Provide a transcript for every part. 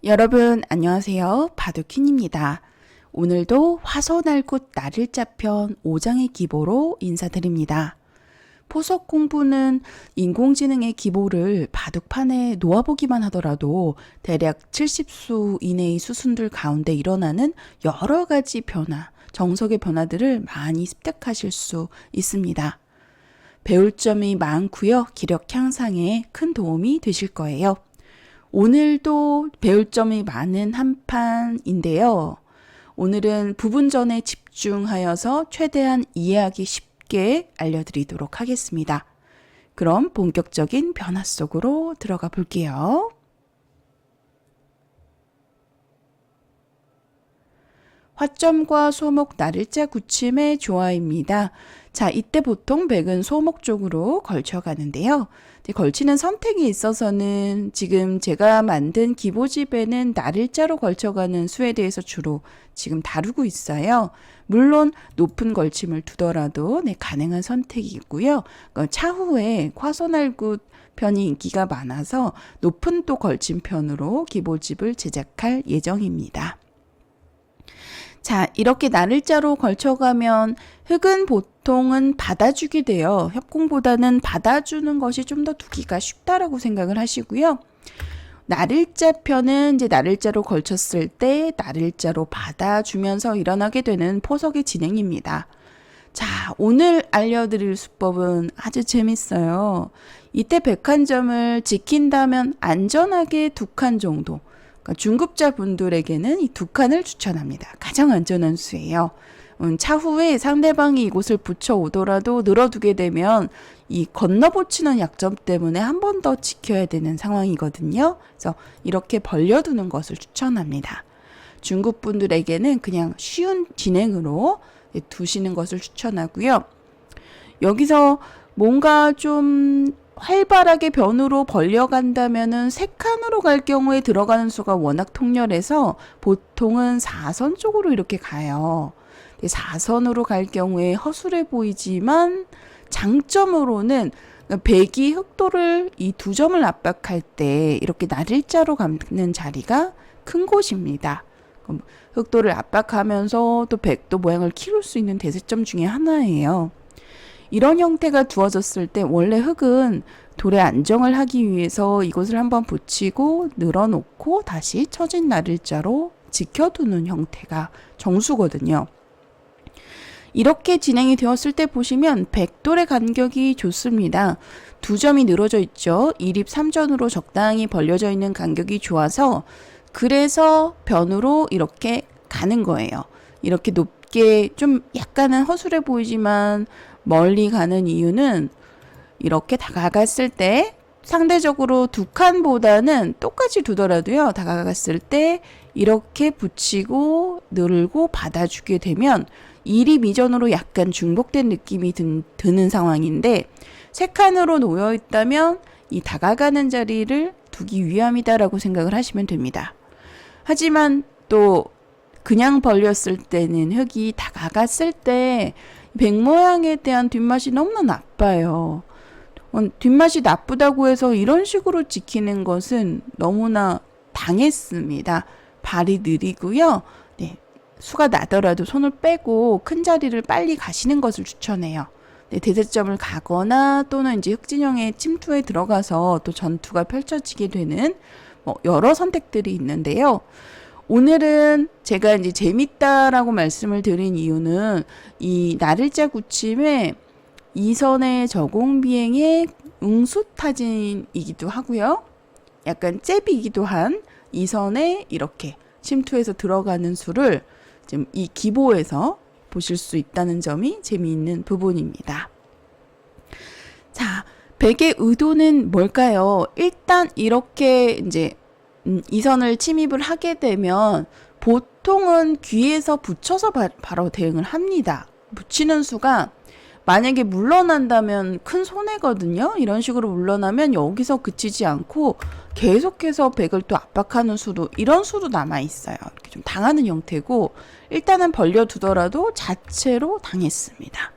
여러분 안녕하세요. 바둑퀸입니다. 오늘도 화소날굣 나를자 편 5장의 기보로 인사드립니다. 포석 공부는 인공지능의 기보를 바둑판에 놓아보기만 하더라도 대략 70수 이내의 수순들 가운데 일어나는 여러 가지 변화, 정석의 변화들을 많이 습득하실 수 있습니다. 배울 점이 많고요. 기력 향상에 큰 도움이 되실 거예요. 오늘도 배울 점이 많은 한 판인데요. 오늘은 부분전에 집중하여서 최대한 이해하기 쉽게 알려드리도록 하겠습니다. 그럼 본격적인 변화 속으로 들어가 볼게요. 화점과 소목 나를자 굳힘의 조화입니다. 자, 이때 보통 백은 소목 쪽으로 걸쳐가는데요. 걸치는 선택이 있어서는 지금 제가 만든 기보집에는 나를자로 걸쳐가는 수에 대해서 주로 지금 다루고 있어요. 물론 높은 걸침을 두더라도 가능한 선택이 있고요. 차후에 화소날굣 편이 인기가 많아서 높은 또 걸침 편으로 기보집을 제작할 예정입니다. 자, 이렇게 나를자로 걸쳐가면 흙은 보통은 받아주게 돼요. 협공보다는 받아주는 것이 좀 더 두기가 쉽다라고 생각을 하시고요. 나를자 편은 이제 나를자로 걸쳤을 때 나를자로 받아주면서 일어나게 되는 포석의 진행입니다. 자, 오늘 알려드릴 수법은 아주 재밌어요. 이때 100칸점을 지킨다면 안전하게 2칸 정도, 그러니까 중급자 분들에게는 이 2칸을 추천합니다. 가장 안전한 수예요. 차후에 상대방이 이곳을 붙여오더라도 늘어두게 되면 이 건너붙이는 약점 때문에 한 번 더 지켜야 되는 상황이거든요. 그래서 이렇게 벌려두는 것을 추천합니다. 중급 분들에게는 그냥 쉬운 진행으로 두시는 것을 추천하고요. 여기서 뭔가 좀 활발하게 변으로 벌려간다면은 3칸으로 갈 경우에 들어가는 수가 워낙 통렬해서 보통은 4선 쪽으로 이렇게 가요. 4선으로 갈 경우에 허술해 보이지만 장점으로는 백이 흑도를 이 2점을 압박할 때 이렇게 나를자로 가는 자리가 큰 곳입니다. 흑도를 압박하면서 또 백도 모양을 키울 수 있는 대세점 중에 하나예요. 이런 형태가 두어졌을 때 원래 흙은 돌에 안정을 하기 위해서 이것을 한번 붙이고 늘어놓고 다시 처진 나를자로 지켜두는 형태가 정수거든요. 이렇게 진행이 되었을 때 보시면 백돌의 간격이 좋습니다. 2점이 늘어져 있죠. 1입 3전으로 적당히 벌려져 있는 간격이 좋아서 그래서 변으로 이렇게 가는 거예요. 이렇게 높게 좀 약간은 허술해 보이지만 멀리 가는 이유는 이렇게 다가갔을 때 상대적으로 2칸보다는 똑같이 두더라도요. 다가갔을 때 이렇게 붙이고 늘고 받아주게 되면 1입 이전으로 약간 중복된 느낌이 드는 상황인데 3칸으로 놓여 있다면 이 다가가는 자리를 두기 위함이다라고 생각을 하시면 됩니다. 하지만 또 그냥 벌렸을 때는 흙이 다가갔을 때 백 모양에 대한 뒷맛이 너무나 나빠요. 뒷맛이 나쁘다고 해서 이런 식으로 지키는 것은 너무나 당했습니다. 발이 느리고요. 네, 수가 나더라도 손을 빼고 큰 자리를 빨리 가시는 것을 추천해요. 네, 대세점을 가거나 또는 이제 흑진영의 침투에 들어가서 또 전투가 펼쳐지게 되는 여러 선택들이 있는데요. 오늘은 제가 이제 재밌다라고 말씀을 드린 이유는 이 나를자 굳힘의 2선의 저공비행의 응수타진이기도 하고요. 약간 잽이기도 한 2선에 이렇게 침투해서 들어가는 수를 지금 이 기보에서 보실 수 있다는 점이 재미있는 부분입니다. 자, 백의 의도는 뭘까요? 일단 이렇게 이제 2선을 침입을 하게 되면 보통은 귀에서 붙여서 바로 대응을 합니다. 붙이는 수가 만약에 물러난다면 큰 손해거든요. 이런 식으로 물러나면 여기서 그치지 않고 계속해서 백을 또 압박하는 수도 이런 수도 남아있어요. 이렇게 좀 당하는 형태고 일단은 벌려두더라도 자체로 당했습니다.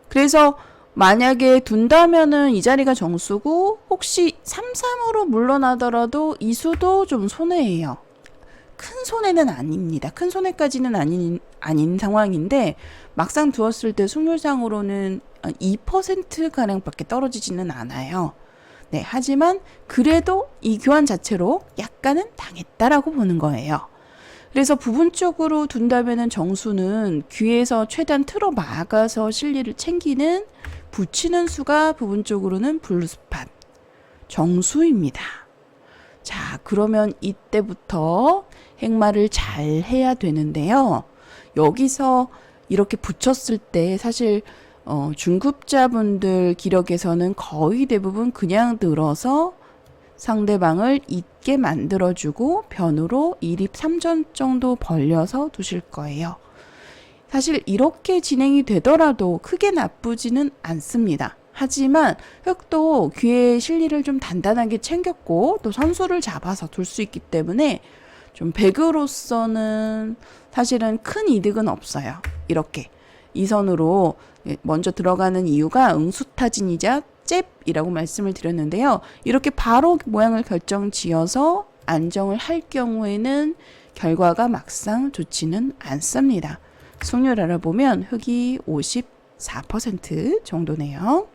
그래서 만약에 둔다면은 이 자리가 정수고 혹시 3-3으로 물러나더라도 이 수도 좀 손해예요. 큰 손해는 아닙니다. 큰 손해까지는 아닌 상황인데 막상 두었을 때 승률상으로는 2%가량밖에 떨어지지는 않아요. 네, 하지만 그래도 이 교환 자체로 약간은 당했다라고 보는 거예요. 그래서 부분적으로 둔다면은 정수는 귀에서 최대한 틀어 막아서 실리를 챙기는 붙이는 수가 부분적으로는 블루스팟 정수입니다. 자, 그러면 이때부터 행마를 잘 해야 되는데요. 여기서 이렇게 붙였을 때 사실 중급자분들 기력에서는 거의 대부분 그냥 들어서 상대방을 잊게 만들어주고 변으로 1입 3전 정도 벌려서 두실 거예요. 사실 이렇게 진행이 되더라도 크게 나쁘지는 않습니다. 하지만 흑도 귀의 실리를 좀 단단하게 챙겼고 또 선수를 잡아서 둘 수 있기 때문에 좀 백으로서는 사실은 큰 이득은 없어요. 이렇게 이 선으로 먼저 들어가는 이유가 응수타진이자 잽이라고 말씀을 드렸는데요. 이렇게 바로 모양을 결정 지어서 안정을 할 경우에는 결과가 막상 좋지는 않습니다. 승률 알아보면 흑이 54% 정도네요.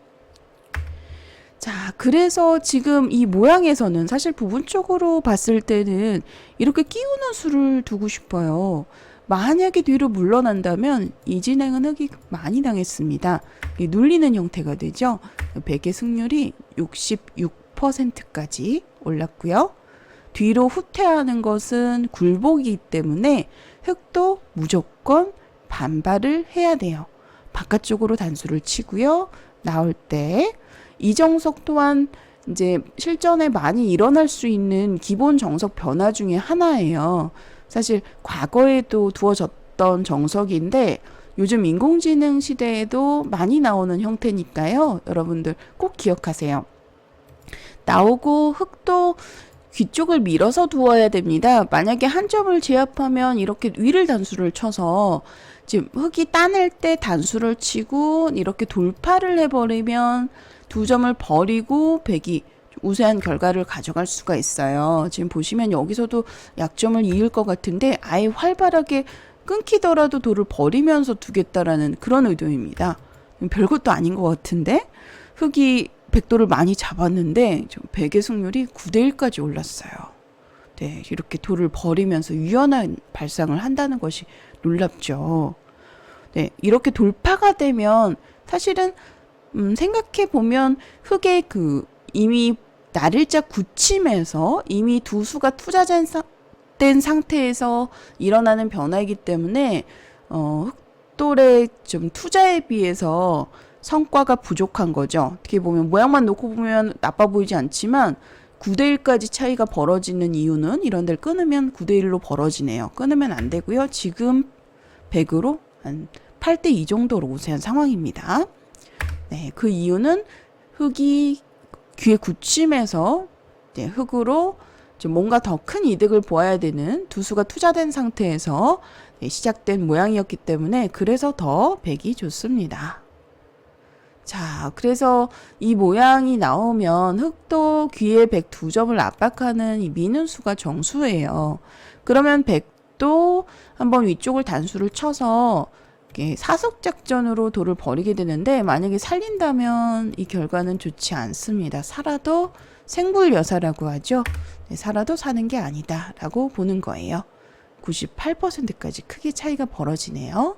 자, 그래서 지금 이 모양에서는 사실 부분적으로 봤을 때는 이렇게 끼우는 수를 두고 싶어요. 만약에 뒤로 물러난다면 이 진행은 흑이 많이 당했습니다. 눌리는 형태가 되죠. 백의 승률이 66%까지 올랐고요. 뒤로 후퇴하는 것은 굴복이기 때문에 흑도 무조건 반발을 해야 돼요. 바깥쪽으로 단수를 치고요. 나올 때 이정석 또한 이제 실전에 많이 일어날 수 있는 기본 정석 변화 중에 하나예요. 사실 과거에도 두어졌던 정석인데 요즘 인공지능 시대에도 많이 나오는 형태니까요. 여러분들 꼭 기억하세요. 나오고 흑도 귀 쪽을 밀어서 두어야 됩니다. 만약에 한 점을 제압하면 이렇게 위를 단수를 쳐서 지금 흑이 따낼 때 단수를 치고 이렇게 돌파를 해버리면 두 점을 버리고 백이 우세한 결과를 가져갈 수가 있어요. 지금 보시면 여기서도 약점을 이을 것 같은데 아예 활발하게 끊기더라도 돌을 버리면서 두겠다라는 그런 의도입니다. 별것도 아닌 것 같은데 흑이 백도를 많이 잡았는데 백의 승률이 9대1까지 올랐어요. 네, 이렇게 돌을 버리면서 유연한 발상을 한다는 것이 놀랍죠. 네, 이렇게 돌파가 되면 사실은 생각해 보면 흑의 그 이미 날일자 굳힘에서 이미 두 수가 투자된 상태에서 일어나는 변화이기 때문에 흑돌의 좀 투자에 비해서 성과가 부족한 거죠. 어떻게 보면 모양만 놓고 보면 나빠 보이지 않지만 9대1까지 차이가 벌어지는 이유는 이런 데를 끊으면 9대1로 벌어지네요. 끊으면 안 되고요. 지금 100으로 한 8대2 정도로 우세한 상황입니다. 네, 그 이유는 흑이 귀에 굳힘에서 흑으로 좀 뭔가 더 큰 이득을 보아야 되는 두 수가 투자된 상태에서 시작된 모양이었기 때문에 그래서 더 백이 좋습니다. 자, 그래서 이 모양이 나오면 흑도 귀에 백 두 점을 압박하는 이 미는 수가 정수예요. 그러면 백도 한번 위쪽을 단수를 쳐서 사속작전으로 돌을 버리게 되는데 만약에 살린다면 이 결과는 좋지 않습니다. 살아도 생불여사라고 하죠. 네, 살아도 사는 게 아니다 라고 보는 거예요. 98%까지 크게 차이가 벌어지네요.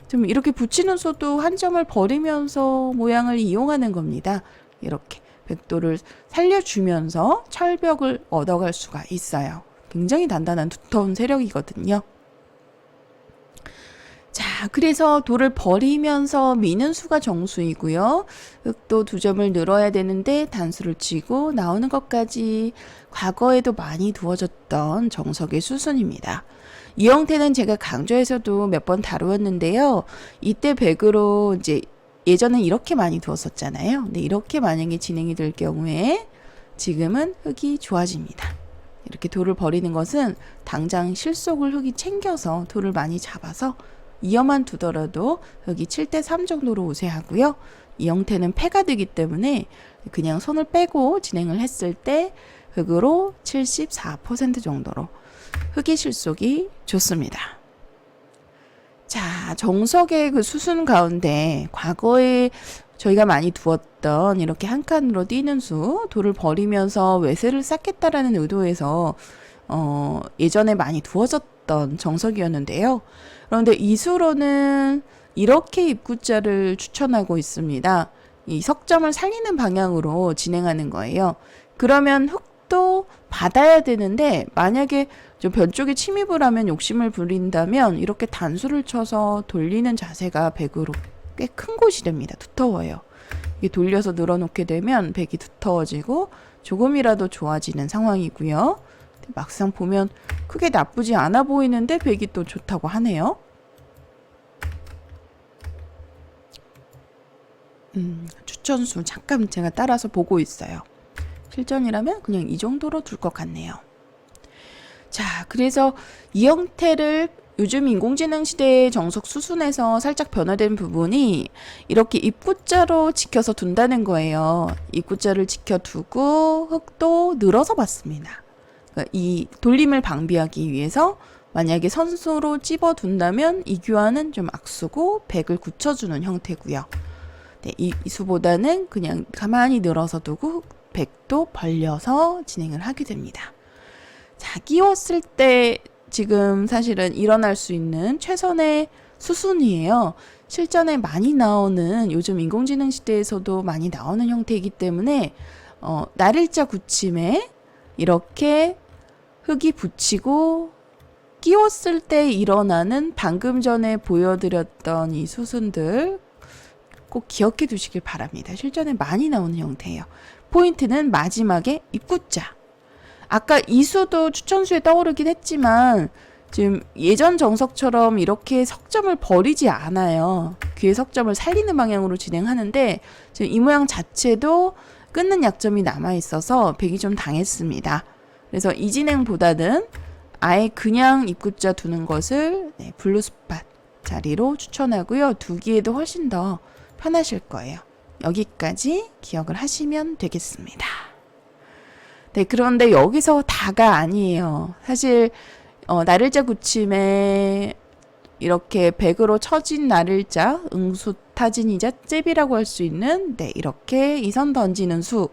좀 이렇게 붙이는 수도 한 점을 버리면서 모양을 이용하는 겁니다. 이렇게 백도를 살려주면서 철벽을 얻어갈 수가 있어요. 굉장히 단단한 두터운 세력이거든요. 자, 그래서 돌을 버리면서 미는 수가 정수이고요. 흑도 두 점을 늘어야 되는데 단수를 치고 나오는 것까지 과거에도 많이 두어졌던 정석의 수순입니다. 이 형태는 제가 강좌에서도 몇 번 다루었는데요. 이때 백으로 이제 예전엔 이렇게 많이 두었었잖아요. 근데 이렇게 만약에 진행이 될 경우에 지금은 흑이 좋아집니다. 이렇게 돌을 버리는 것은 당장 실속을 흑이 챙겨서 돌을 많이 잡아서 이어만 두더라도 흑이 7대3 정도로 우세하고요. 이 형태는 패가 되기 때문에 그냥 손을 빼고 진행을 했을 때 흙으로 74% 정도로 흙의 실속이 좋습니다. 자, 정석의 그 수순 가운데 과거에 저희가 많이 두었던 이렇게 한 칸으로 뛰는 수, 돌을 버리면서 외세를 쌓겠다라는 의도에서 예전에 많이 두어졌던 정석이었는데요. 그런데 이 수로는 이렇게 입구자를 추천하고 있습니다. 이 석점을 살리는 방향으로 진행하는 거예요. 그러면 흙도 받아야 되는데 만약에 좀 변쪽에 침입을 하면 욕심을 부린다면 이렇게 단수를 쳐서 돌리는 자세가 백으로 꽤 큰 곳이 됩니다. 두터워요. 이게 돌려서 늘어놓게 되면 백이 두터워지고 조금이라도 좋아지는 상황이고요. 막상 보면 크게 나쁘지 않아 보이는데 백이 또 좋다고 하네요. 추천수 잠깐 제가 따라서 보고 있어요. 실전이라면 그냥 이 정도로 둘 것 같네요. 자, 그래서 이 형태를 요즘 인공지능 시대의 정석 수순에서 살짝 변화된 부분이 이렇게 입구자로 지켜서 둔다는 거예요. 입구자를 지켜두고 흙도 늘어서 봤습니다. 그러니까 이 돌림을 방비하기 위해서 만약에 선수로 찝어둔다면 이 교환은 좀 악수고 백을 굳혀주는 형태고요. 네, 이 수보다는 그냥 가만히 늘어서 두고 백도 벌려서 진행을 하게 됩니다. 자, 끼웠을 때 지금 사실은 일어날 수 있는 최선의 수순이에요. 실전에 많이 나오는 요즘 인공지능 시대에서도 많이 나오는 형태이기 때문에 날일자 굳힘에 이렇게 흙이 붙이고 끼웠을 때 일어나는 방금 전에 보여드렸던 이 수순들 꼭 기억해 두시길 바랍니다. 실전에 많이 나오는 형태예요. 포인트는 마지막에 입구자. 아까 이수도 추천수에 떠오르긴 했지만 지금 예전 정석처럼 이렇게 석점을 버리지 않아요. 귀의 석점을 살리는 방향으로 진행하는데 지금 이 모양 자체도 끊는 약점이 남아있어서 백이 좀 당했습니다. 그래서 이 진행보다는 아예 그냥 입구자 두는 것을 블루스팟 자리로 추천하고요. 두기에도 훨씬 더 편하실 거예요. 여기까지 기억을 하시면 되겠습니다. 네, 그런데 여기서 다가 아니에요. 사실 날일자 굳힘에 이렇게 백으로 쳐진 날일자, 응수타진이자 잽이라고 할 수 있는 이렇게 이선 던지는 수.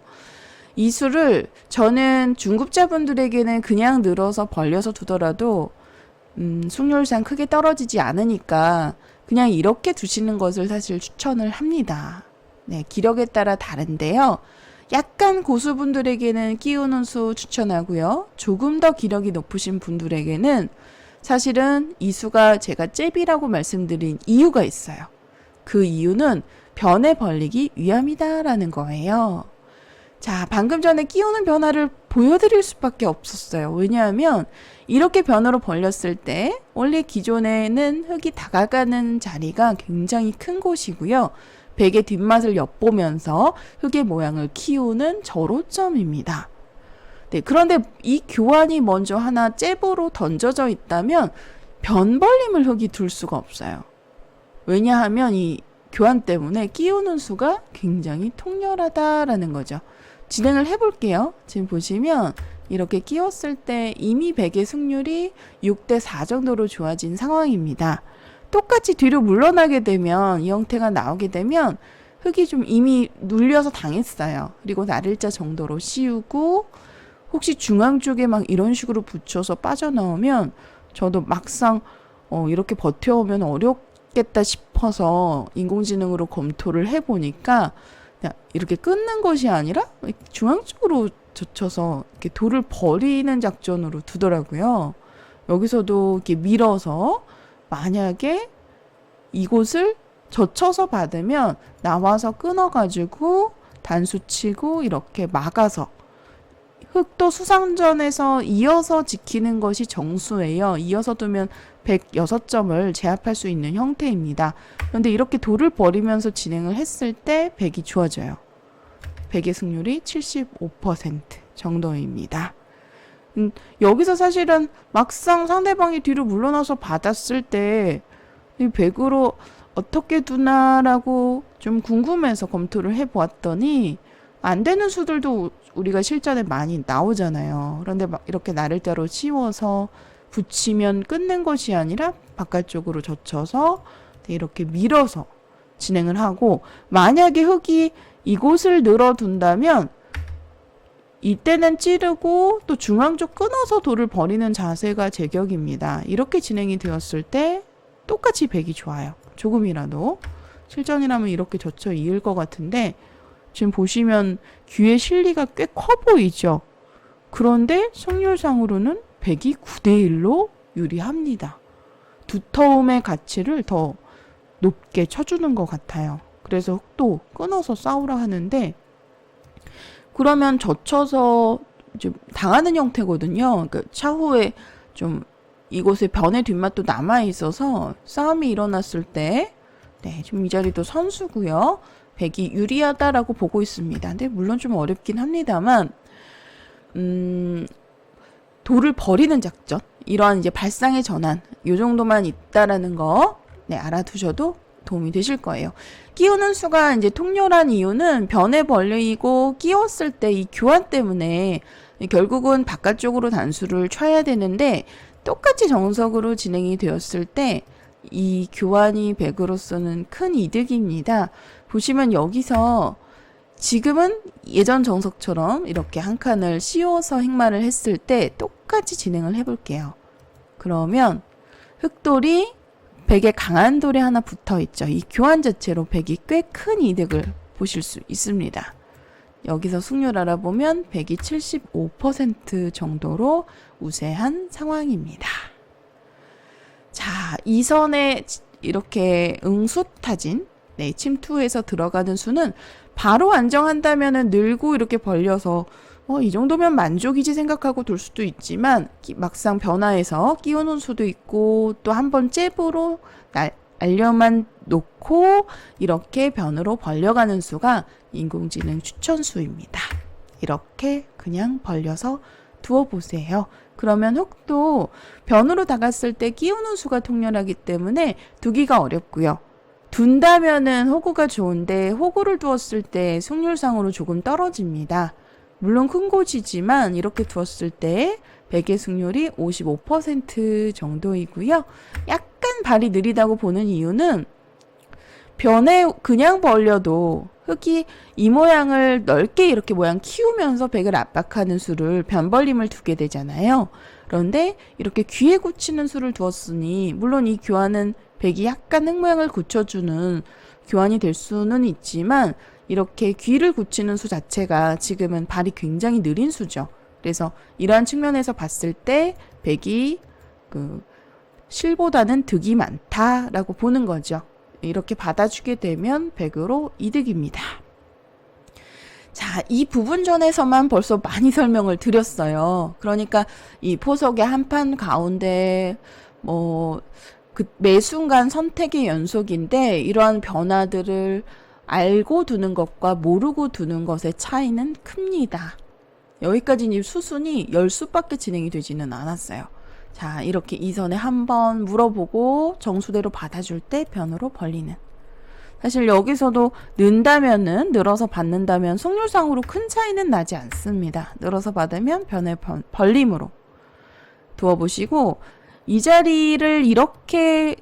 이 수를 저는 중급자분들에게는 그냥 늘어서 벌려서 두더라도 승률상 크게 떨어지지 않으니까 그냥 이렇게 두시는 것을 사실 추천을 합니다. 네, 기력에 따라 다른데요. 약간 고수분들에게는 끼우는 수 추천하고요. 조금 더 기력이 높으신 분들에게는 사실은 이 수가 제가 잽이라고 말씀드린 이유가 있어요. 그 이유는 변에 벌리기 위함이다라는 거예요. 자, 방금 전에 끼우는 변화를 보여드릴 수밖에 없었어요. 왜냐하면 이렇게 변으로 벌렸을 때 원래 기존에는 흙이 다가가는 자리가 굉장히 큰 곳이고요. 백의 뒷맛을 엿보면서 흙의 모양을 키우는 절호점입니다. 네, 그런데 이 교환이 먼저 하나 잽으로 던져져 있다면 변벌림을 흙이 둘 수가 없어요. 왜냐하면 이 교환 때문에 끼우는 수가 굉장히 통렬하다라는 거죠. 진행을 해볼게요. 지금 보시면 이렇게 끼웠을 때 이미 백의 승률이 6대 4 정도로 좋아진 상황입니다. 똑같이 뒤로 물러나게 되면 이 형태가 나오게 되면 흙이 좀 이미 눌려서 당했어요. 그리고 날일자 정도로 씌우고 혹시 중앙 쪽에 막 이런 식으로 붙여서 빠져나오면 저도 막상 이렇게 버텨오면 어렵겠다 싶어서 인공지능으로 검토를 해보니까 이렇게 끊는 것이 아니라 중앙 쪽으로 젖혀서 이렇게 돌을 버리는 작전으로 두더라고요. 여기서도 이렇게 밀어서 만약에 이곳을 젖혀서 받으면 나와서 끊어가지고 단수치고 이렇게 막아서 흙도 수상전에서 이어서 지키는 것이 정수예요. 이어서 두면 106점을 제압할 수 있는 형태입니다. 그런데 이렇게 돌을 버리면서 진행을 했을 때 백이 좋아져요. 백의 승률이 75% 정도입니다. 여기서 사실은 막상 상대방이 뒤로 물러나서 받았을 때 이 백으로 어떻게 두나라고 좀 궁금해서 검토를 해보았더니 안 되는 수들도 우리가 실전에 많이 나오잖아요. 그런데 막 이렇게 나를자로 씌워서 붙이면 끊는 것이 아니라 바깥쪽으로 젖혀서 이렇게 밀어서 진행을 하고, 만약에 흙이 이곳을 늘어둔다면 이때는 찌르고 또 중앙 쪽 끊어서 돌을 버리는 자세가 제격입니다. 이렇게 진행이 되었을 때 똑같이 백이 좋아요. 조금이라도. 실전이라면 이렇게 젖혀 이을 것 같은데 지금 보시면 귀의 실리가 꽤 커 보이죠. 그런데 승률상으로는 백이 9대1로 유리합니다. 두터움의 가치를 더 높게 쳐주는 것 같아요. 그래서 흙도 끊어서 싸우라 하는데, 그러면 젖혀서 좀 당하는 형태거든요. 그러니까 차후에 좀 이곳에 변의 뒷맛도 남아 있어서 싸움이 일어났을 때, 네, 좀 이 자리도 선수고요. 백이 유리하다라고 보고 있습니다. 근데 물론 좀 어렵긴 합니다만, 돌을 버리는 작전, 이러한 이제 발상의 전환, 요 정도만 있다라는 거, 네, 알아두셔도 도움이 되실 거예요. 끼우는 수가 이제 통렬한 이유는 변에 벌리고 끼웠을 때 이 교환 때문에 결국은 바깥쪽으로 단수를 쳐야 되는데, 똑같이 정석으로 진행이 되었을 때 이 교환이 백으로서는 큰 이득입니다. 보시면 여기서 지금은 예전 정석처럼 이렇게 한 칸을 씌워서 행마를 했을 때 똑같이 진행을 해볼게요. 그러면 흑돌이 백에 강한 돌이 하나 붙어 있죠. 이 교환 자체로 백이 꽤 큰 이득을 보실 수 있습니다. 여기서 승률 알아보면 백이 75% 정도로 우세한 상황입니다. 자, 이 선에 이렇게 응수타진, 네, 침투해서 들어가는 수는 바로 안정한다면은 늘고 이렇게 벌려서 이 정도면 만족이지 생각하고 둘 수도 있지만, 막상 변화해서 끼우는 수도 있고 또 한 번 잽으로 알려만 놓고 이렇게 변으로 벌려가는 수가 인공지능 추천수입니다. 이렇게 그냥 벌려서 두어보세요. 그러면 흙도 변으로 다갔을 때 끼우는 수가 통렬하기 때문에 두기가 어렵고요. 둔다면은 호구가 좋은데 호구를 두었을 때 승률상으로 조금 떨어집니다. 물론 큰 곳이지만 이렇게 두었을 때 백의 승률이 55% 정도이고요. 약간 발이 느리다고 보는 이유는 변에 그냥 벌려도 흙이 이 모양을 넓게 이렇게 모양 키우면서 백을 압박하는 수를 변벌림을 두게 되잖아요. 그런데 이렇게 귀에 굳히는 수를 두었으니 물론 이 교환은 백이 약간 흙 모양을 굳혀주는 교환이 될 수는 있지만 이렇게 귀를 굳히는 수 자체가 지금은 발이 굉장히 느린 수죠. 그래서 이러한 측면에서 봤을 때 백이 실보다는 득이 많다라고 보는 거죠. 이렇게 받아주게 되면 백으로 이득입니다. 자, 이 부분전에서만 벌써 많이 설명을 드렸어요. 그러니까 이 포석의 한판 가운데 매 순간 선택의 연속인데 이러한 변화들을 알고 두는 것과 모르고 두는 것의 차이는 큽니다. 여기까지 수순이 10수밖에 진행이 되지는 않았어요. 자, 이렇게 이 선에 한번 물어보고 정수대로 받아줄 때 변으로 벌리는. 사실 여기서도 는다면은 늘어서 받는다면 승률상으로 큰 차이는 나지 않습니다. 늘어서 받으면 변의 벌림으로 두어보시고, 이 자리를 이렇게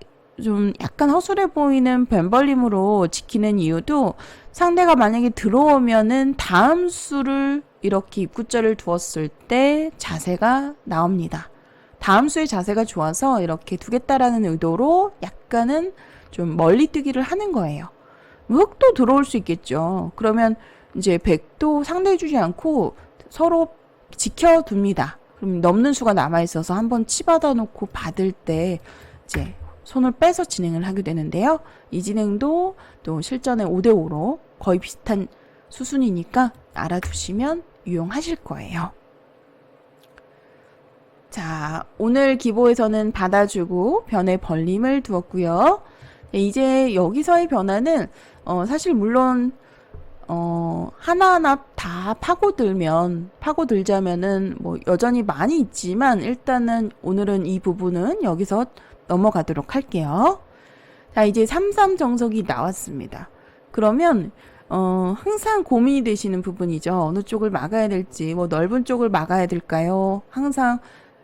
좀 약간 허술해 보이는 변벌림으로 지키는 이유도 상대가 만약에 들어오면은 다음 수를 이렇게 입구자를 두었을 때 자세가 나옵니다. 다음 수의 자세가 좋아서 이렇게 두겠다라는 의도로 약간은 좀 멀리 뜨기를 하는 거예요. 흙도 들어올 수 있겠죠. 그러면 이제 백도 상대해주지 않고 서로 지켜둡니다. 그럼 넘는 수가 남아있어서 한번 치받아 놓고 받을 때 이제 손을 빼서 진행을 하게 되는데요. 이 진행도 또 실전에 5대5로 거의 비슷한 수순이니까 알아두시면 유용하실 거예요. 자, 오늘 기보에서는 받아주고 변의 벌림을 두었고요. 이제 여기서의 변화는 사실 물론 하나하나 다 파고들자면은 뭐 여전히 많이 있지만 일단은 오늘은 이 부분은 여기서 넘어가도록 할게요. 자, 이제 3.3 정석이 나왔습니다. 그러면 항상 고민이 되시는 부분이죠. 어느 쪽을 막아야 될지, 뭐 넓은 쪽을 막아야 될까요? 항상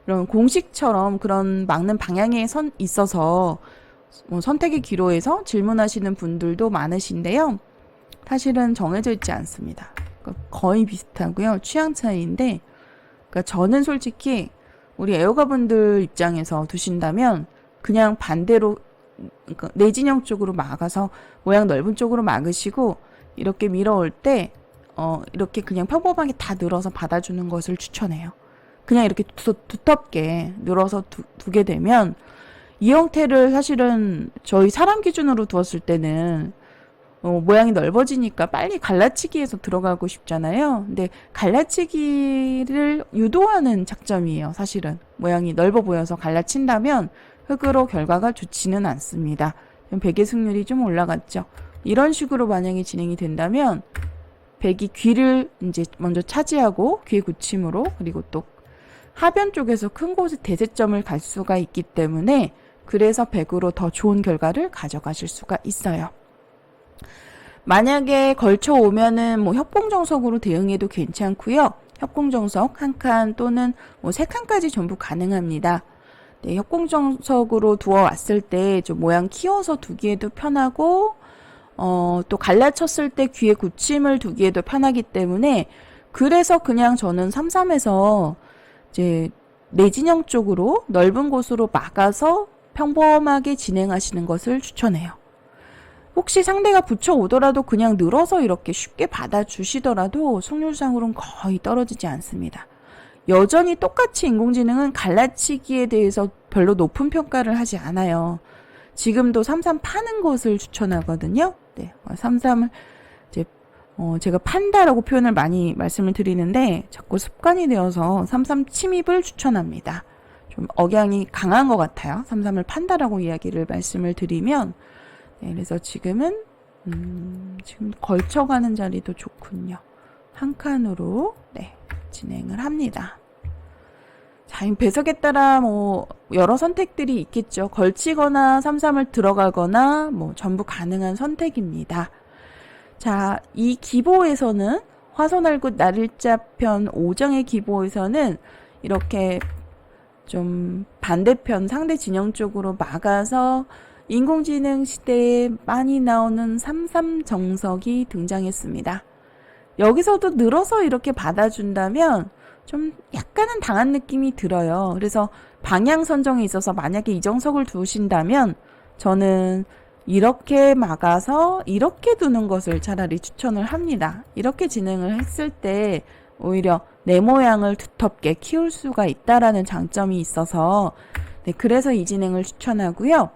이런 공식처럼 그런 막는 방향에 있어서 선택의 기로에서 질문하시는 분들도 많으신데요. 사실은 정해져 있지 않습니다. 그러니까 거의 비슷하고요. 취향 차이인데, 그러니까 저는 솔직히 우리 애호가분들 입장에서 두신다면 그냥 반대로, 그러니까 내 진영 쪽으로 막아서 모양 넓은 쪽으로 막으시고 이렇게 밀어올 때 이렇게 그냥 평범하게 다 늘어서 받아주는 것을 추천해요. 그냥 이렇게 두텁게 늘어서 두게 되면 이 형태를 사실은 저희 사람 기준으로 두었을 때는 모양이 넓어지니까 빨리 갈라치기에서 들어가고 싶잖아요. 근데 갈라치기를 유도하는 작점이에요. 사실은 모양이 넓어 보여서 갈라친다면 흙으로 결과가 좋지는 않습니다. 백의 승률이 좀 올라갔죠. 이런 식으로 만약에 진행이 된다면 백이 귀를 이제 먼저 차지하고 귀의 굳힘으로, 그리고 또 하변 쪽에서 큰 곳에 대세점을 갈 수가 있기 때문에 그래서 백으로 더 좋은 결과를 가져가실 수가 있어요. 만약에 걸쳐 오면은 뭐 협공정석으로 대응해도 괜찮고요. 협공정석 한 칸 또는 뭐 세 칸까지 전부 가능합니다. 네, 협공정석으로 두어 왔을 때 좀 모양 키워서 두기에도 편하고 또 갈라쳤을 때 귀에 굳힘을 두기에도 편하기 때문에, 그래서 그냥 저는 3-3에서 이제 내진영 쪽으로 넓은 곳으로 막아서 평범하게 진행하시는 것을 추천해요. 혹시 상대가 붙여오더라도 그냥 늘어서 이렇게 쉽게 받아주시더라도 승률상으로는 거의 떨어지지 않습니다. 여전히 똑같이 인공지능은 갈라치기에 대해서 별로 높은 평가를 하지 않아요. 지금도 3-3 파는 것을 추천하거든요. 네, 3-3을 이제 제가 판다라고 표현을 많이 말씀을 드리는데 자꾸 습관이 되어서 3-3 침입을 추천합니다. 좀 억양이 강한 것 같아요. 3-3을 판다라고 이야기를 말씀을 드리면, 네, 그래서 지금은 지금 걸쳐가는 자리도 좋군요. 한 칸으로 네, 진행을 합니다. 자, 배석에 따라 뭐 여러 선택들이 있겠죠. 걸치거나 3-3을 들어가거나 뭐 전부 가능한 선택입니다. 자, 이 기보에서는 화소날굿 날일자편 5정의 기보에서는 이렇게 좀 반대편 상대 진영 쪽으로 막아서 인공지능 시대에 많이 나오는 3-3 정석이 등장했습니다. 여기서도 늘어서 이렇게 받아준다면 좀 약간은 당한 느낌이 들어요. 그래서 방향 선정에 있어서 만약에 이 정석을 두신다면 저는 이렇게 막아서 이렇게 두는 것을 차라리 추천을 합니다. 이렇게 진행을 했을 때 오히려 내 모양을 두텁게 키울 수가 있다라는 장점이 있어서, 네, 그래서 이 진행을 추천하고요.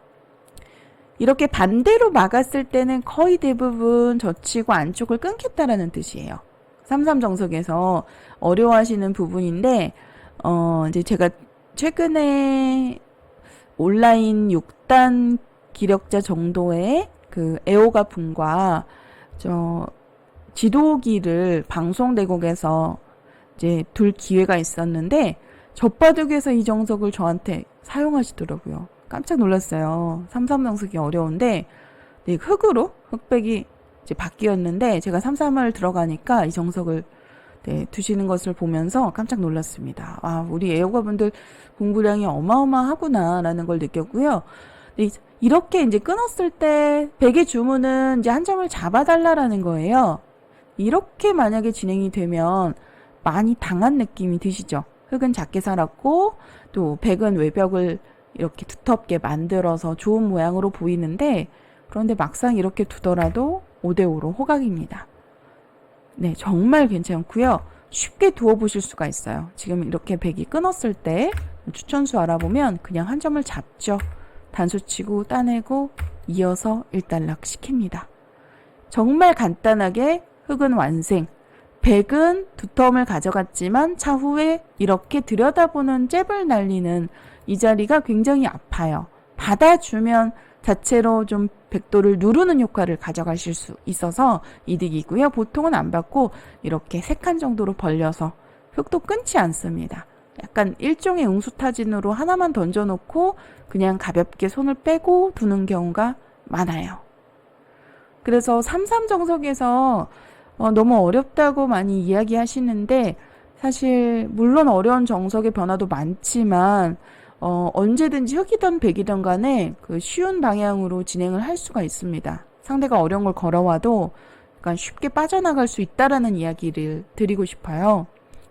이렇게 반대로 막았을 때는 거의 대부분 젖히고 안쪽을 끊겠다라는 뜻이에요. 3-3 정석에서 어려워하시는 부분인데, 이제 제가 최근에 온라인 6단 기력자 정도의 그 애호가 분과 지도기를 방송대국에서 이제 둘 기회가 있었는데, 젖바둑에서 이 정석을 저한테 사용하시더라고요. 깜짝 놀랐어요. 3-3 정석이 어려운데, 네, 흑백이 이제 바뀌었는데, 제가 3-3을 들어가니까 이 정석을 네, 두시는 것을 보면서 깜짝 놀랐습니다. 아, 우리 애호가분들 공부량이 어마어마하구나라는 걸 느꼈고요. 네, 이렇게 이제 끊었을 때 백의 주문은 이제 한 점을 잡아달라라는 거예요. 이렇게 만약에 진행이 되면 많이 당한 느낌이 드시죠. 흑은 작게 살았고 또 백은 외벽을 이렇게 두텁게 만들어서 좋은 모양으로 보이는데, 그런데 막상 이렇게 두더라도 5대5로 호각입니다. 네, 정말 괜찮고요. 쉽게 두어보실 수가 있어요. 지금 이렇게 백이 끊었을 때 추천수 알아보면 그냥 한 점을 잡죠. 단수 치고 따내고 이어서 일단락 시킵니다. 정말 간단하게 흑은 완생, 백은 두텀을 가져갔지만 차후에 이렇게 들여다보는 잽을 날리는 이 자리가 굉장히 아파요. 받아주면 자체로 좀 백도를 누르는 효과를 가져가실 수 있어서 이득이고요. 보통은 안 받고 이렇게 3칸 정도로 벌려서 흑도 끊지 않습니다. 약간 일종의 응수타진으로 하나만 던져놓고 그냥 가볍게 손을 빼고 두는 경우가 많아요. 그래서 삼삼정석에서 너무 어렵다고 많이 이야기하시는데 사실 물론 어려운 정석의 변화도 많지만 언제든지 흑이든 백이든 간에 그 쉬운 방향으로 진행을 할 수가 있습니다. 상대가 어려운 걸 걸어와도 약간 쉽게 빠져나갈 수 있다라는 이야기를 드리고 싶어요.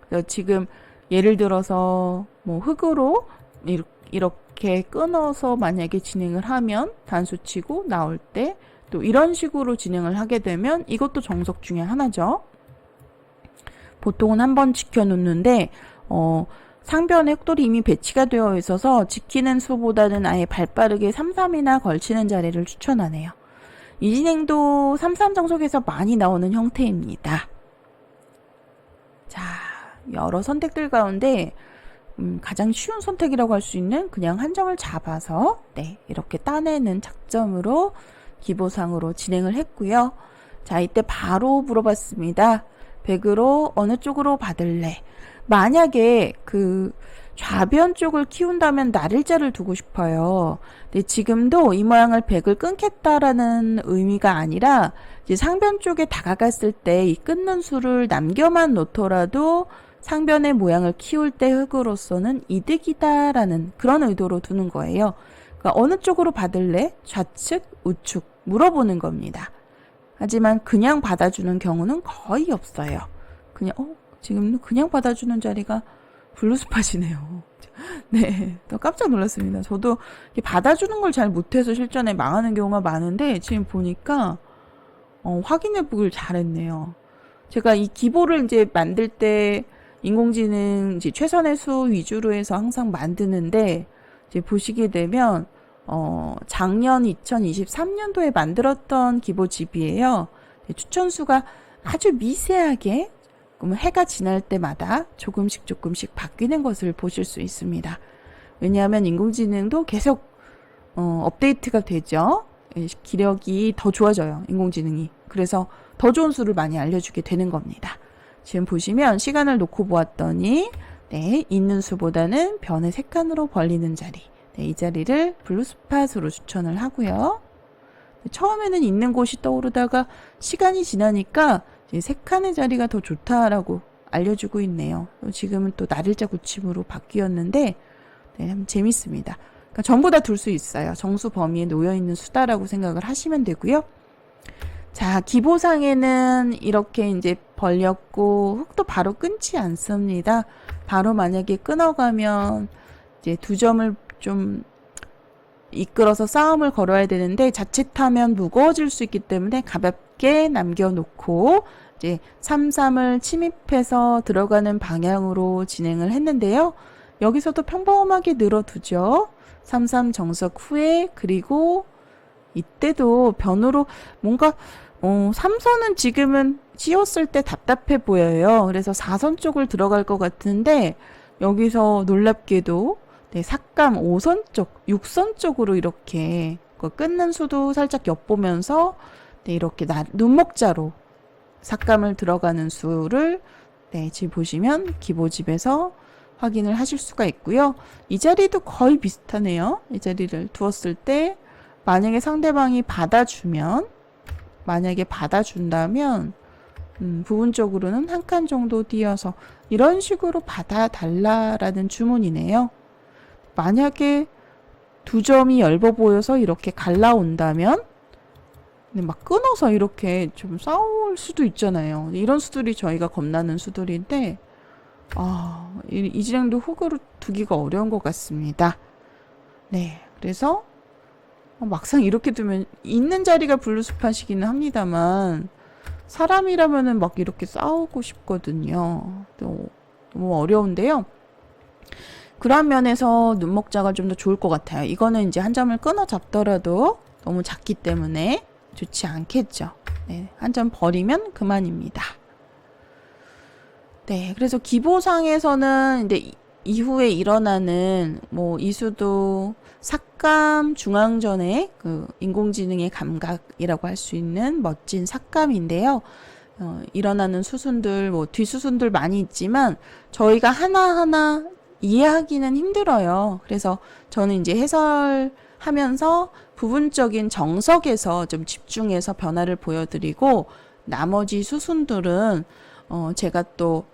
그래서 지금 예를 들어서 뭐 흑으로 이렇게 끊어서 만약에 진행을 하면 단수 치고 나올 때 또 이런 식으로 진행을 하게 되면 이것도 정석 중에 하나죠. 보통은 한번 지켜놓는데 상변에 흑돌이 이미 배치가 되어 있어서 지키는 수보다는 아예 발빠르게 3-3이나 걸치는 자리를 추천하네요. 이 진행도 3-3 정석에서 많이 나오는 형태입니다. 자, 여러 선택들 가운데 가장 쉬운 선택이라고 할 수 있는 그냥 한 점을 잡아서 이렇게 따내는 작점으로 기보상으로 진행을 했고요. 자, 이때 바로 물어봤습니다. 백으로 어느 쪽으로 받을래? 만약에 그 좌변 쪽을 키운다면 날일자를 두고 싶어요. 근데 지금도 이 모양을 백을 끊겠다라는 의미가 아니라 이제 상변 쪽에 다가갔을 때 이 끊는 수를 남겨만 놓더라도 상변의 모양을 키울 때 흑으로서는 이득이다라는 그런 의도로 두는 거예요. 그러니까 어느 쪽으로 받을래? 좌측, 우측 물어보는 겁니다. 하지만 그냥 받아주는 경우는 거의 없어요. 그냥 지금 그냥 받아주는 자리가 블루스팟이네요. 네, 또 깜짝 놀랐습니다. 저도 받아주는 걸 잘 못해서 실전에 망하는 경우가 많은데 지금 보니까 확인해 보길 잘했네요. 제가 이 기보를 이제 만들 때 인공지능 이제 최선의 수 위주로 해서 항상 만드는데 이제 보시게 되면 작년 2023년도에 만들었던 기보집이에요. 추천수가 아주 미세하게 해가 지날 때마다 조금씩 바뀌는 것을 보실 수 있습니다. 왜냐하면 인공지능도 계속 업데이트가 되죠. 기력이 더 좋아져요. 인공지능이. 그래서 더 좋은 수를 많이 알려주게 되는 겁니다. 지금 보시면 시간을 놓고 보았더니 있는 수보다는 변의 3칸으로 벌리는 자리. 이 자리를 블루스팟으로 추천을 하고요. 처음에는 있는 곳이 떠오르다가 시간이 지나니까 3칸의 자리가 더 좋다라고 알려주고 있네요. 지금은 또 날일자 구침으로 바뀌었는데 재밌습니다. 그러니까 전부 다 둘 수 있어요. 정수 범위에 놓여있는 수다라고 생각을 하시면 되고요. 자, 기보상에는 이렇게 이제 벌렸고 흑도 바로 끊지 않습니다. 바로 만약에 끊어가면 이제 2점을 좀 이끌어서 싸움을 걸어야 되는데 자칫하면 무거워질 수 있기 때문에 가볍게 남겨놓고 이제 3-3을 침입해서 들어가는 방향으로 진행을 했는데요. 여기서도 평범하게 늘어두죠. 3-3 정석 후에 그리고 이때도 변으로 뭔가 3선은 지금은 씌웠을 때 답답해 보여요. 그래서 4선 쪽을 들어갈 것 같은데 여기서 놀랍게도 삭감 5선 쪽, 6선 쪽으로 이렇게 끊는 수도 살짝 엿보면서 이렇게 눈목자로 삭감을 들어가는 수를 지금 보시면 기보집에서 확인을 하실 수가 있고요. 이 자리도 거의 비슷하네요. 이 자리를 두었을 때 만약에 상대방이 받아준다면 부분적으로는 한 칸 정도 띄어서 이런 식으로 받아달라라는 주문이네요. 만약에 2점이 얇아 보여서 이렇게 갈라온다면 막 끊어서 이렇게 좀 싸울 수도 있잖아요. 이런 수들이 저희가 겁나는 수들인데 이 진행도 흑으로 두기가 어려운 것 같습니다. 네, 그래서 막상 이렇게 두면 있는 자리가 블루스팟이기는 합니다만 사람이라면은 막 이렇게 싸우고 싶거든요. 또 너무 어려운데요. 그런 면에서 눈목자가 좀 더 좋을 것 같아요. 이거는 이제 한 점을 끊어 잡더라도 너무 작기 때문에 좋지 않겠죠. 네, 한 점 버리면 그만입니다. 네, 그래서 기보상에서는 이제 이후에 일어나는 이수도 삭감 중앙전의 그 인공지능의 감각이라고 할 수 있는 멋진 삭감인데요. 일어나는 수순들, 뒷수순들 많이 있지만 저희가 하나하나 이해하기는 힘들어요. 그래서 저는 이제 해설하는 하면서 부분적인 정석에서 좀 집중해서 변화를 보여드리고, 나머지 수순들은 제가 또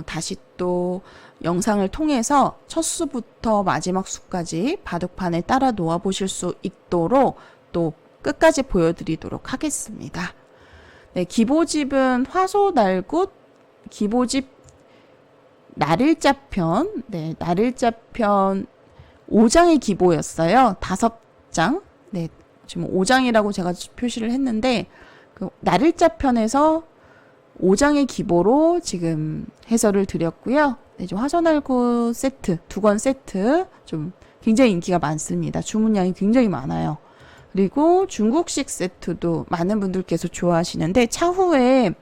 다시 또 영상을 통해서 첫 수부터 마지막 수까지 바둑판에 따라 놓아 보실 수 있도록 또 끝까지 보여드리도록 하겠습니다. 네, 기보집은 화소날굿 기보집 날일자편, 네, 날일자편 5장의 기보였어요. 5장. 네, 지금 5장이라고 제가 표시를 했는데, 그 날일자편에서 5장의 기보로 지금 해설을 드렸고요. 네, 좀 화소날굿 세트, 2권 세트 좀 굉장히 인기가 많습니다. 주문량이 굉장히 많아요. 그리고 중국식 세트도 많은 분들께서 좋아하시는데, 차후에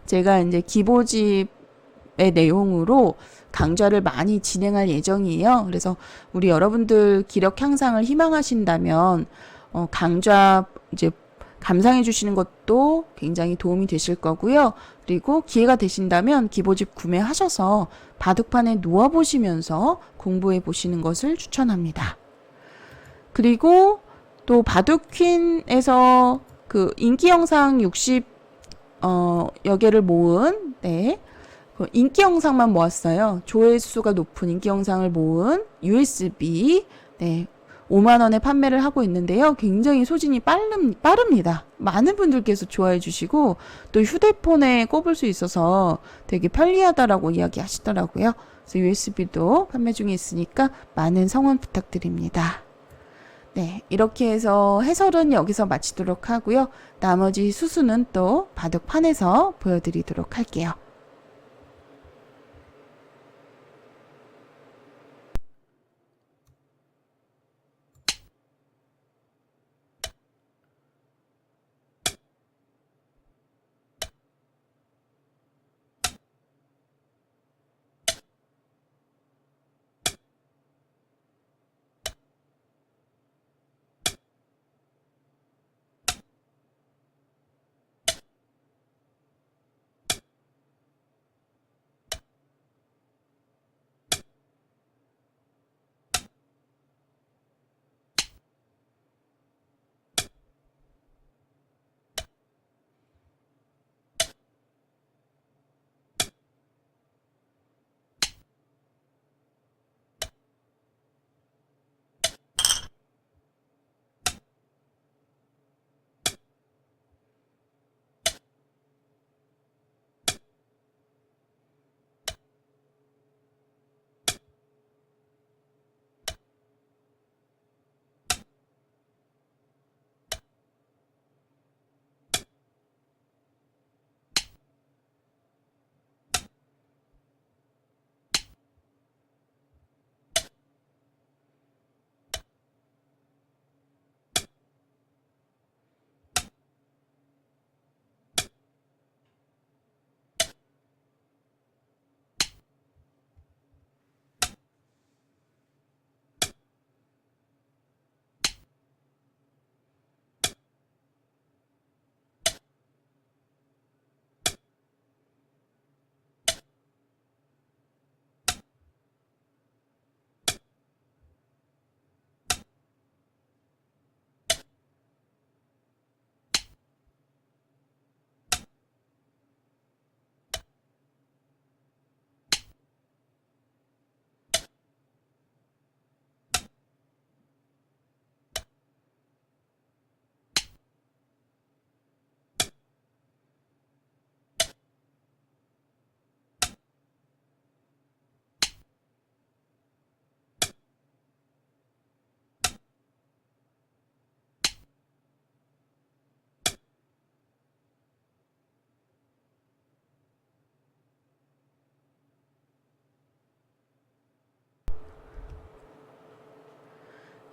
제가 이제 기보집의 내용으로 강좌를 많이 진행할 예정이에요. 그래서 우리 여러분들 기력 향상을 희망하신다면 강좌 이제 감상해 주시는 것도 굉장히 도움이 되실 거고요. 그리고 기회가 되신다면 기보집 구매하셔서 바둑판에 누워 보시면서 공부해 보시는 것을 추천합니다. 그리고 또 바둑퀸에서 그 인기 영상 60여 개를 모은, 네, 그 인기 영상만 모았어요. 조회수가 높은 인기 영상을 모은 USB, 네, 5만원에 판매를 하고 있는데요. 굉장히 소진이 빠릅니다. 많은 분들께서 좋아해 주시고, 또 휴대폰에 꼽을 수 있어서 되게 편리하다라고 이야기 하시더라고요. 그래서 USB도 판매 중에 있으니까 많은 성원 부탁드립니다. 네, 이렇게 해서 해설은 여기서 마치도록 하고요. 나머지 수수는 또 바둑판에서 보여드리도록 할게요.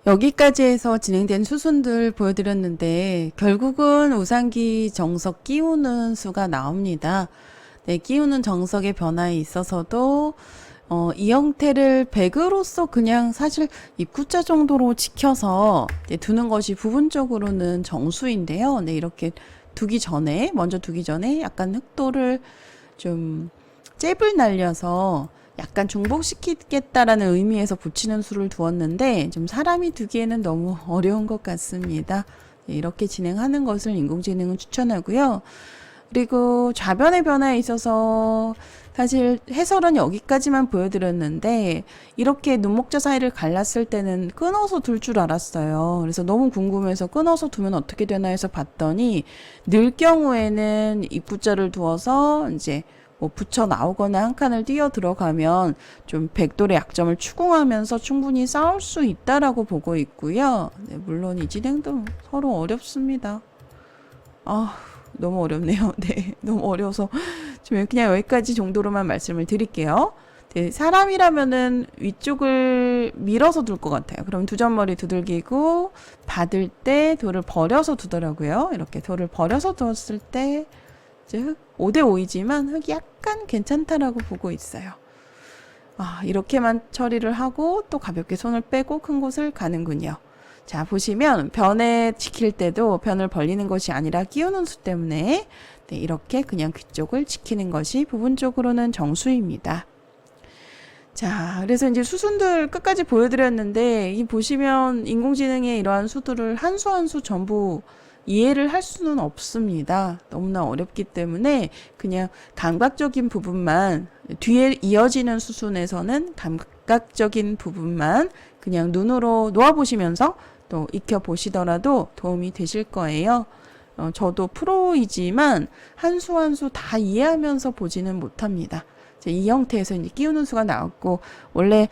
여기까지 해서 진행된 수순들 보여드렸는데, 결국은 우상기 정석 끼우는 수가 나옵니다. 네, 끼우는 정석의 변화에 있어서도 이 형태를 백으로서 그냥 사실 입구자 정도로 지켜서 두는 것이 부분적으로는 정수인데요. 네, 이렇게 먼저 두기 전에 약간 흑도를 좀 잽을 날려서 약간 중복시키겠다라는 의미에서 붙이는 수를 두었는데 좀 사람이 두기에는 너무 어려운 것 같습니다. 이렇게 진행하는 것을 인공지능은 추천하고요. 그리고 좌변의 변화에 있어서 사실 해설은 여기까지만 보여드렸는데 이렇게 눈목자 사이를 갈랐을 때는 끊어서 둘 줄 알았어요. 그래서 너무 궁금해서 끊어서 두면 어떻게 되나 해서 봤더니 늘 경우에는 입구자를 두어서 이제 뭐 붙여 나오거나 한 칸을 뛰어 들어가면 좀 백돌의 약점을 추궁하면서 충분히 싸울 수 있다라고 보고 있고요. 네, 물론 이 진행도 서로 어렵습니다. 너무 어렵네요. 네, 너무 어려워서 좀 그냥 여기까지 정도로만 말씀을 드릴게요. 네, 사람이라면은 위쪽을 밀어서 둘 것 같아요. 그럼 두 점머리 두들기고 받을 때 돌을 버려서 두더라고요. 이렇게 돌을 버려서 두었을 때 이제 흙 5대 5이지만 흙이 약간 괜찮다라고 보고 있어요. 이렇게만 처리를 하고 또 가볍게 손을 빼고 큰 곳을 가는군요. 자, 보시면 변에 지킬 때도 변을 벌리는 것이 아니라 끼우는 수 때문에 네, 이렇게 그냥 귀쪽을 지키는 것이 부분적으로는 정수입니다. 자, 그래서 이제 수순들 끝까지 보여드렸는데 이 보시면 인공지능의 이러한 수들을 한 수 한 수 전부 이해를 할 수는 없습니다. 너무나 어렵기 때문에 그냥 감각적인 부분만 뒤에 이어지는 수순에서는 감각적인 부분만 그냥 눈으로 놓아보시면서 또 익혀보시더라도 도움이 되실 거예요. 저도 프로이지만 한 수 한 수 다 이해하면서 보지는 못합니다. 이 형태에서 이제 끼우는 수가 나왔고 원래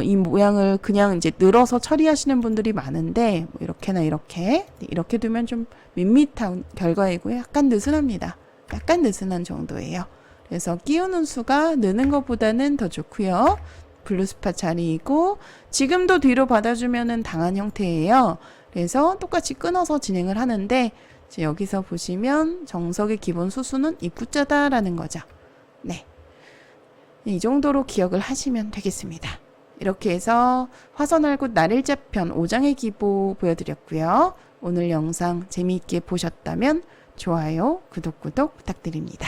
이 모양을 그냥 이제 늘어서 처리하시는 분들이 많은데 뭐 이렇게나 이렇게 두면 좀 밋밋한 결과이고요. 약간 느슨합니다. 약간 느슨한 정도예요. 그래서 끼우는 수가 느는 것보다는 더 좋고요. 블루스팟 자리이고 지금도 뒤로 받아주면은 당한 형태예요. 그래서 똑같이 끊어서 진행을 하는데 이제 여기서 보시면 정석의 기본 수수는 입구자다라는 거죠. 네. 이 정도로 기억을 하시면 되겠습니다. 이렇게 해서 화선알굿 날일자편 5장의 기보 보여드렸고요. 오늘 영상 재미있게 보셨다면 좋아요, 구독 부탁드립니다.